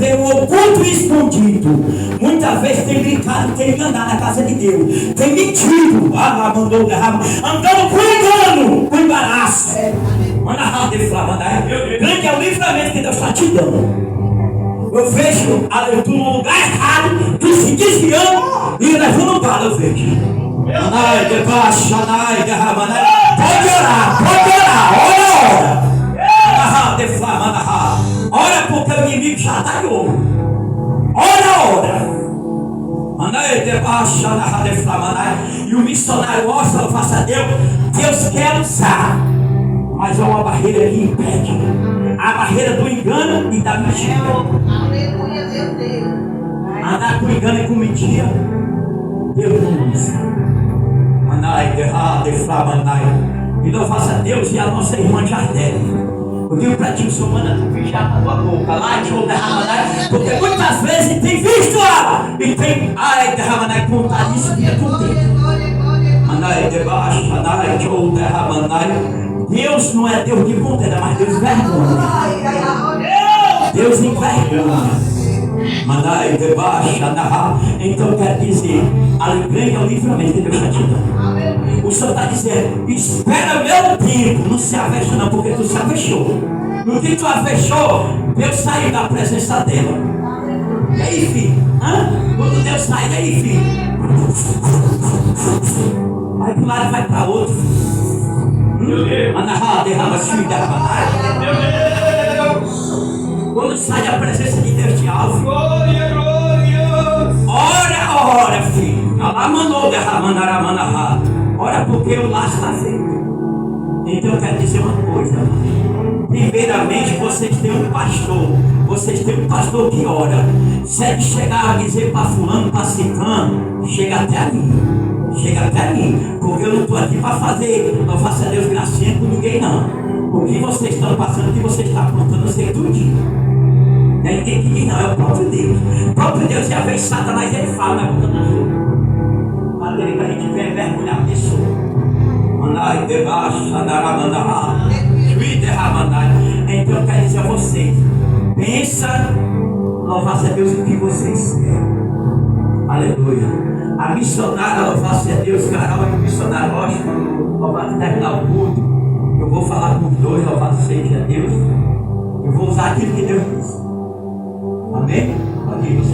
tem um oculto e escondido. Muitas vezes tem brincado, tem enganado na casa de Deus. Tem mentido. Andando com engano, com embaraço. Grande é o livramento que Deus está te dando. Eu vejo a leitura no lugar errado, tu se desviando e levando para, eu vejo. Pode orar, ora porque o inimigo já está de olho. Ora. E o missionário ora, eu faço a Deus. Deus quer usar, mas há uma barreira que impede. A barreira do engano e da mentira. Andar com engano e com mentira, Deus não usa. E não faça Deus e a nossa irmã Jardel. Eu digo para ti, o Senhor manda tu vigiar na tua boca. Porque muitas vezes tem visto e tem contar isso dia com Deus. Deus não é Deus de contenda, mas Deus vergonha. Deus envergonha. Então quer dizer, a alegria é o livramento que Deus está te dando. O Senhor está dizendo, espera o meu tempo. Não se avexa não, porque tu se avexou. No que tu avexou, Deus saiu da presença dela. E aí, filho? Quando Deus sai, e aí, filho? Vai para um lado e vai para outro. Quando sai da presença de Deus de alvo, glória, ora, filho. Ora, porque o laço está feito. Então eu quero dizer uma coisa. Primeiramente, vocês têm um pastor. Vocês têm um pastor que ora. Se ele chegar a dizer para fulano, para ciclano, chega até mim. Chega até mim, porque eu não estou aqui para fazer, não faça Deus gracinha com ninguém não. O que vocês estão passando, o que vocês estão apontando, eu sei tudinho. Não é ninguém que diz não, é o próprio Deus. O próprio Deus, já vez Satanás, ele fala, mas boca não sou. Para que a gente venha mergulhar a pessoa. Mandai debaixo, andaramandar, derramandar. Então eu quero dizer a vocês, pensa, louvar-se a Deus o que vocês querem. Aleluia. A missionária, louvar-se a Deus, Carol, e o missionário Rocha, louvar-se terminar o culto. Eu vou falar com os dois, louvado seja Deus. Eu vou usar aquilo que Deus disse. Amém? Pode ir.